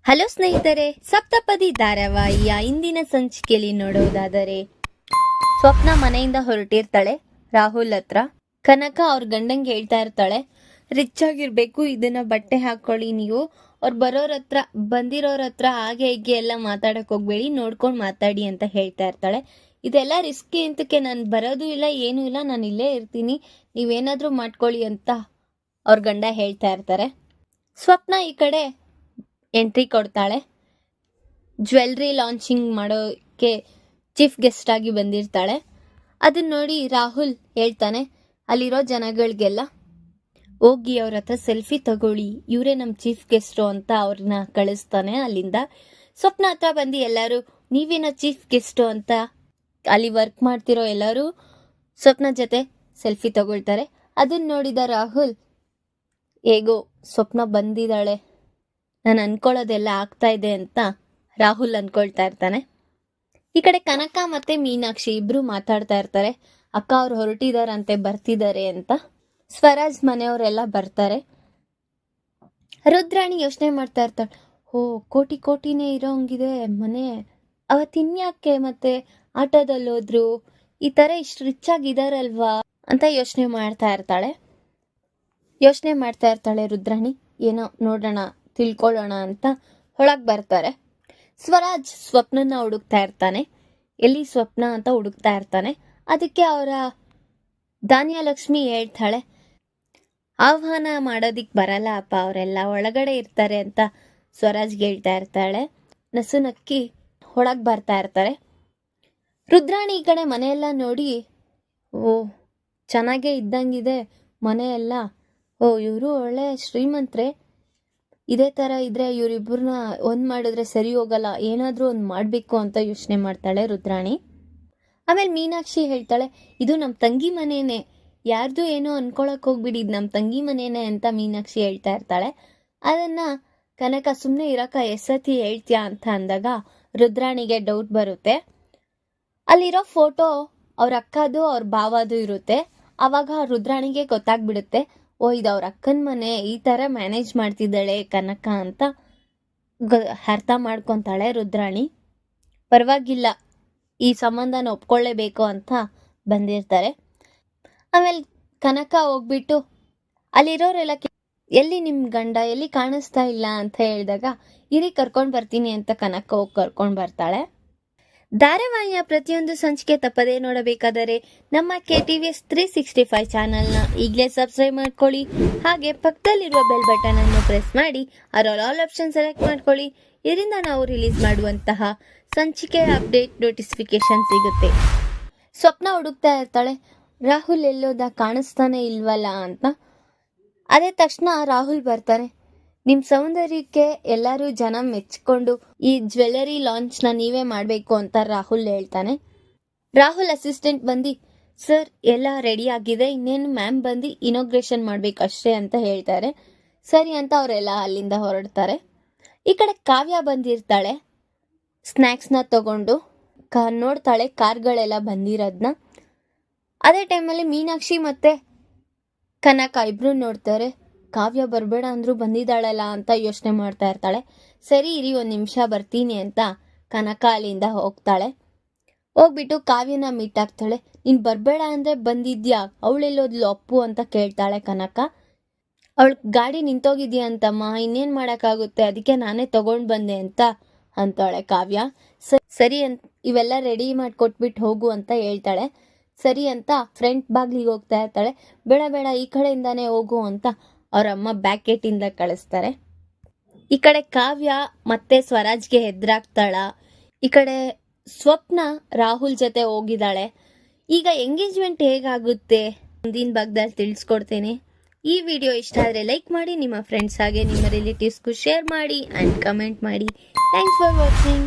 Hello ಸ್ನೇಹಿತರೆ, ಸಪ್ತಪದಿ ಧಾರಾವಾಹಿಯ ಇಂದಿನ ಸಂಚಿಕೆಯಲ್ಲಿ ನೋಡೋದಾದರೆ ಸ್ವಪ್ನ ಮನೆಯಿಂದ ಹೊರಟಿರ್ತಾಳೆ ರಾಹುಲ್ ಹತ್ರ. ಕನಕ ಅವ್ರ ಗಂಡಂಗೆ ಹೇಳ್ತಾ ಇರ್ತಾಳೆ, ರಿಚ್ ಆಗಿರ್ಬೇಕು, ಇದನ್ನ ಬಟ್ಟೆ ಹಾಕೊಳ್ಳಿ, ನೀವು ಅವ್ರು ಬಂದಿರೋರ ಹತ್ರ ಹಾಗೆ ಹೀಗೆ ಎಲ್ಲ ಮಾತಾಡಕ್ ಹೋಗ್ಬೇಡಿ, ನೋಡ್ಕೊಂಡು ಮಾತಾಡಿ ಅಂತ ಹೇಳ್ತಾ ಇರ್ತಾಳೆ. ಇದೆಲ್ಲ ರಿಸ್ಕಿ ಅಂತಕ್ಕೆ ನಾನು ಬರೋದು ಇಲ್ಲ, ಏನೂ ಇಲ್ಲ, ನಾನು ಇಲ್ಲೇ ಇರ್ತೀನಿ, ನೀವೇನಾದ್ರೂ ಮಾಡ್ಕೊಳ್ಳಿ ಅಂತ ಅವ್ರ ಗಂಡ ಹೇಳ್ತಾ ಇರ್ತಾರೆ. ಸ್ವಪ್ನ ಈ ಕಡೆ ಎಂಟ್ರಿ ಕೊಡ್ತಾಳೆ. ಜ್ಯುವೆಲ್ರಿ ಲಾಂಚಿಂಗ್ ಮಾಡೋಕ್ಕೆ ಚೀಫ್ ಗೆಸ್ಟ್ ಆಗಿ ಬಂದಿರ್ತಾಳೆ. ಅದನ್ನ ನೋಡಿ ರಾಹುಲ್ ಹೇಳ್ತಾನೆ ಅಲ್ಲಿರೋ ಜನಗಳಿಗೆಲ್ಲ, ಹೋಗಿ ಅವ್ರ ಹತ್ರ ಸೆಲ್ಫಿ ತಗೊಳ್ಳಿ, ಇವರೇ ನಮ್ಮ ಚೀಫ್ ಗೆಸ್ಟು ಅಂತ ಅವ್ರನ್ನ ಕಳಿಸ್ತಾನೆ ಅಲ್ಲಿಂದ. ಸ್ವಪ್ನ ಹತ್ರ ಬಂದು ಎಲ್ಲರೂ ನೀವೇನ ಚೀಫ್ ಗೆಸ್ಟು ಅಂತ ಅಲ್ಲಿ ವರ್ಕ್ ಮಾಡ್ತಿರೋ ಎಲ್ಲರೂ ಸ್ವಪ್ನ ಜೊತೆ ಸೆಲ್ಫಿ ತಗೊಳ್ತಾರೆ. ಅದನ್ನ ನೋಡಿದ ರಾಹುಲ್, ಹೇಗೋ ಸ್ವಪ್ನ ಬಂದಿದ್ದಾಳೆ, ನಾನು ಅನ್ಕೊಳ್ಳೋದೆಲ್ಲ ಆಗ್ತಾ ಇದೆ ಅಂತ ರಾಹುಲ್ ಅನ್ಕೊಳ್ತಾ ಇರ್ತಾನೆ. ಈ ಕಡೆ ಕನಕ ಮತ್ತೆ ಮೀನಾಕ್ಷಿ ಇಬ್ರು ಮಾತಾಡ್ತಾ ಇರ್ತಾರೆ. ಅಕ್ಕ ಅವ್ರು ಹೊರಟಿದಾರಂತೆ, ಬರ್ತಿದ್ದಾರೆ ಅಂತ. ಸ್ವರಾಜ್ ಮನೆಯವರೆಲ್ಲ ಬರ್ತಾರೆ. ರುದ್ರಾಣಿ ಯೋಚನೆ ಮಾಡ್ತಾ ಇರ್ತಾಳೆ, ಕೋಟಿನೇ ಇರೋಂಗಿದೆ ಮನೆ, ಅವತ್ತಿನ್ಯಾಕೆ ಮತ್ತೆ ಆಟೋದಲ್ಲಿ ಹೋದ್ರು, ಈ ತರ ಇಷ್ಟು ರಿಚ್ ಆಗಿದಾರಲ್ವಾ ಅಂತ ಯೋಚನೆ ಮಾಡ್ತಾ ಇರ್ತಾಳೆ ರುದ್ರಾಣಿ. ಏನೋ ನೋಡೋಣ, ತಿಳ್ಕೊಳ್ಳೋಣ ಅಂತ ಒಳಗೆ ಬರ್ತಾರೆ. ಸ್ವರಾಜ್ ಸ್ವಪ್ನನ್ನ ಹುಡುಕ್ತಾ ಇರ್ತಾನೆ. ಎಲ್ಲಿ ಸ್ವಪ್ನ ಅಂತ ಹುಡುಕ್ತಾ ಇರ್ತಾನೆ. ಅದಕ್ಕೆ ಅವರ ಧಾನ್ಯಲಕ್ಷ್ಮಿ ಹೇಳ್ತಾಳೆ, ಆಹ್ವಾನ ಮಾಡೋದಿಕ್ ಬರಲ್ಲ ಅಪ್ಪ, ಅವರೆಲ್ಲ ಒಳಗಡೆ ಇರ್ತಾರೆ ಅಂತ ಸ್ವರಾಜ್ಗೆ ಹೇಳ್ತಾ ಇರ್ತಾಳೆ. ನಸು ನಕ್ಕಿ ಒಳಗೆ ಬರ್ತಾ ಇರ್ತಾರೆ. ರುದ್ರಾಣಿ ಈ ಕಡೆ ಮನೆಯೆಲ್ಲ ನೋಡಿ, ಚೆನ್ನಾಗೇ ಇದ್ದಂಗಿದೆ ಮನೆಯೆಲ್ಲ, ಇವರು ಒಳ್ಳೆ ಶ್ರೀಮಂತ್ರೆ, ಇದೇ ಥರ ಇದ್ರೆ ಇವರಿಬ್ಬರನ್ನ ಒಂದು ಮಾಡಿದ್ರೆ ಸರಿ ಹೋಗಲ್ಲ, ಏನಾದರೂ ಒಂದು ಮಾಡಬೇಕು ಅಂತ ಯೋಚನೆ ಮಾಡ್ತಾಳೆ ರುದ್ರಾಣಿ. ಆಮೇಲೆ ಮೀನಾಕ್ಷಿ ಹೇಳ್ತಾಳೆ, ಇದು ನಮ್ಮ ತಂಗಿ ಮನೇನೆ, ಯಾರ್ದು ಏನೋ ಅನ್ಕೊಳಕ್ ಹೋಗ್ಬಿಡಿ, ಇದು ನಮ್ಮ ತಂಗಿ ಮನೇನೆ ಅಂತ ಮೀನಾಕ್ಷಿ ಹೇಳ್ತಾ ಇರ್ತಾಳೆ. ಅದನ್ನ ಕನಕ ಸುಮ್ಮನೆ ಇರಕ್ಕ ಎಸತಿ ಹೇಳ್ತೀಯಾ ಅಂತ ಅಂದಾಗ ರುದ್ರಾಣಿಗೆ ಡೌಟ್ ಬರುತ್ತೆ. ಅಲ್ಲಿರೋ ಫೋಟೋ ಅವ್ರ ಅಕ್ಕದು ಅವ್ರ ಭಾವದು ಇರುತ್ತೆ. ಅವಾಗ ರುದ್ರಾಣಿಗೆ ಗೊತ್ತಾಗ್ಬಿಡುತ್ತೆ, ಇದು ಅವ್ರ ಅಕ್ಕನ ಮನೆ, ಈ ಥರ ಮ್ಯಾನೇಜ್ ಮಾಡ್ತಿದ್ದಾಳೆ ಕನಕ ಅಂತ ಅರ್ಥ ಮಾಡ್ಕೊತಾಳೆ ರುದ್ರಾಣಿ. ಪರವಾಗಿಲ್ಲ, ಈ ಸಂಬಂಧನ ಒಪ್ಕೊಳ್ಳೇಬೇಕು ಅಂತ ಬಂದಿರ್ತಾರೆ. ಆಮೇಲೆ ಕನಕ ಹೋಗ್ಬಿಟ್ಟು ಅಲ್ಲಿರೋರೆಲ್ಲ ಎಲ್ಲಿ ನಿಮ್ಮ ಗಂಡ, ಎಲ್ಲಿ ಕಾಣಿಸ್ತಾ ಇಲ್ಲ ಅಂತ ಹೇಳಿದಾಗ, ಇರಿ ಕರ್ಕೊಂಡು ಬರ್ತೀನಿ ಅಂತ ಕನಕ ಹೋಗಿ ಕರ್ಕೊಂಡು ಬರ್ತಾಳೆ. ಧಾರಾವಾಹಿಯ ಪ್ರತಿಯೊಂದು ಸಂಚಿಕೆ ತಪ್ಪದೇ ನೋಡಬೇಕಾದರೆ ನಮ್ಮ KTVS 365 ಚಾನಲ್ನ ಈಗಲೇ ಸಬ್ಸ್ಕ್ರೈಬ್ ಮಾಡ್ಕೊಳ್ಳಿ. ಹಾಗೆ ಪಕ್ಕದಲ್ಲಿರುವ ಬೆಲ್ ಬಟನ್ ಅನ್ನು ಪ್ರೆಸ್ ಮಾಡಿ ಅದರ ಆಲ್ ಆಪ್ಷನ್ ಸೆಲೆಕ್ಟ್ ಮಾಡ್ಕೊಳ್ಳಿ. ಇದರಿಂದ ನಾವು ರಿಲೀಸ್ ಮಾಡುವಂತಹ ಸಂಚಿಕೆ ಅಪ್ಡೇಟ್ ನೋಟಿಫಿಕೇಶನ್ ಸಿಗುತ್ತೆ. ಸ್ವಪ್ನ ಹುಡುಕ್ತಾ ಇರ್ತಾಳೆ, ರಾಹುಲ್ ಎಲ್ಲೋದ, ಕಾಣಿಸ್ತಾನೆ ಇಲ್ವಲ್ಲ ಅಂತ. ಅದೇ ತಕ್ಷಣ ರಾಹುಲ್ ಬರ್ತಾರೆ. ನಿಮ್ಮ ಸೌಂದರ್ಯಕ್ಕೆ ಎಲ್ಲರೂ ಜನ ಮೆಚ್ಕೊಂಡು ಈ ಜ್ಯುವೆಲರಿ ಲಾಂಚ್ನ ನೀವೇ ಮಾಡಬೇಕು ಅಂತ ರಾಹುಲ್ ಹೇಳ್ತಾನೆ. ರಾಹುಲ್ ಅಸಿಸ್ಟೆಂಟ್ ಬಂದು, ಸರ್ ಎಲ್ಲ ರೆಡಿ ಆಗಿದೆ, ಇನ್ನೇನು ಮ್ಯಾಮ್ ಬಂದು ಇನಾಗ್ರೇಷನ್ ಮಾಡಬೇಕಷ್ಟೇ ಅಂತ ಹೇಳ್ತಾರೆ. ಸರಿ ಅಂತ ಅವರೆಲ್ಲ ಅಲ್ಲಿಂದ ಹೊರಡ್ತಾರೆ. ಈ ಕಡೆ ಕಾವ್ಯ ಬಂದಿರ್ತಾಳೆ. ಸ್ನ್ಯಾಕ್ಸ್ನ ತಗೊಂಡು ನೋಡ್ತಾಳೆ ಕಾರ್ಗಳೆಲ್ಲ ಬಂದಿರೋದನ್ನ. ಅದೇ ಟೈಮಲ್ಲಿ ಮೀನಾಕ್ಷಿ ಮತ್ತೆ ಕನಕ ಇಬ್ರು ನೋಡ್ತಾರೆ. ಕಾವ್ಯ ಬರಬೇಡ ಅಂದ್ರೂ ಬಂದಿದ್ದಾಳಲ್ಲ ಅಂತ ಯೋಚನೆ ಮಾಡ್ತಾ ಇರ್ತಾಳೆ. ಸರಿ ಇರಿ, ಒಂದು ನಿಮಿಷ ಬರ್ತೀನಿ ಅಂತ ಕನಕ ಅಲ್ಲಿಂದ ಹೋಗ್ಬಿಟ್ಟು ಕಾವ್ಯನ ಮೀಟ್ ಆಗ್ತಾಳೆ. ನೀನು ಬರಬೇಡ ಅಂದರೆ ಬಂದಿದ್ಯಾ, ಅವಳೆಲ್ಲೋದ್ಲು ಅಪ್ಪು ಅಂತ ಕೇಳ್ತಾಳೆ ಕನಕ. ಅವಳ ಗಾಡಿ ನಿಂತೋಗಿದ್ಯಾ ಅಂತಮ್ಮ, ಇನ್ನೇನು ಮಾಡೋಕ್ಕಾಗುತ್ತೆ, ಅದಕ್ಕೆ ನಾನೇ ತಗೊಂಡು ಬಂದೆ ಅಂತ ಅಂತಾಳೆ ಕಾವ್ಯ. ಸರಿ ಅಂತ ಇವೆಲ್ಲ ರೆಡಿ ಮಾಡಿಕೊಟ್ಬಿಟ್ಟು ಹೋಗು ಅಂತ ಹೇಳ್ತಾಳೆ. ಸರಿ ಅಂತ ಫ್ರಂಟ್ ಬಾಗ್ಲಿಗೆ ಹೋಗ್ತಾ ಇರ್ತಾಳೆ. ಬೇಡ ಈ ಕಡೆಯಿಂದಾನೇ ಹೋಗು ಅಂತ ಅವರಮ್ಮ ಬ್ಯಾಕೆಟಿಂದ ಕಳಿಸ್ತಾರೆ. ಈ ಕಡೆ ಕಾವ್ಯ ಮತ್ತೆ ಸ್ವರಾಜ್ಗೆ ಹೆದ್ರಾಗ್ತಾಳ. ಈ ಕಡೆ ಸ್ವಪ್ನ ರಾಹುಲ್ ಜೊತೆ ಹೋಗಿದ್ದಾಳೆ. ಈಗ ಎಂಗೇಜ್ಮೆಂಟ್ ಹೇಗಾಗುತ್ತೆ ಮುಂದಿನ ಭಾಗದಲ್ಲಿ ತಿಳಿಸ್ಕೊಡ್ತೇನೆ. ಈ ವಿಡಿಯೋ ಇಷ್ಟ ಆದರೆ ಲೈಕ್ ಮಾಡಿ, ನಿಮ್ಮ ಫ್ರೆಂಡ್ಸ್ ಹಾಗೆ ನಿಮ್ಮ ರಿಲೇಟಿವ್ಸ್ಗೂ ಶೇರ್ ಮಾಡಿ ಆ್ಯಂಡ್ ಕಮೆಂಟ್ ಮಾಡಿ. Thanks for watching.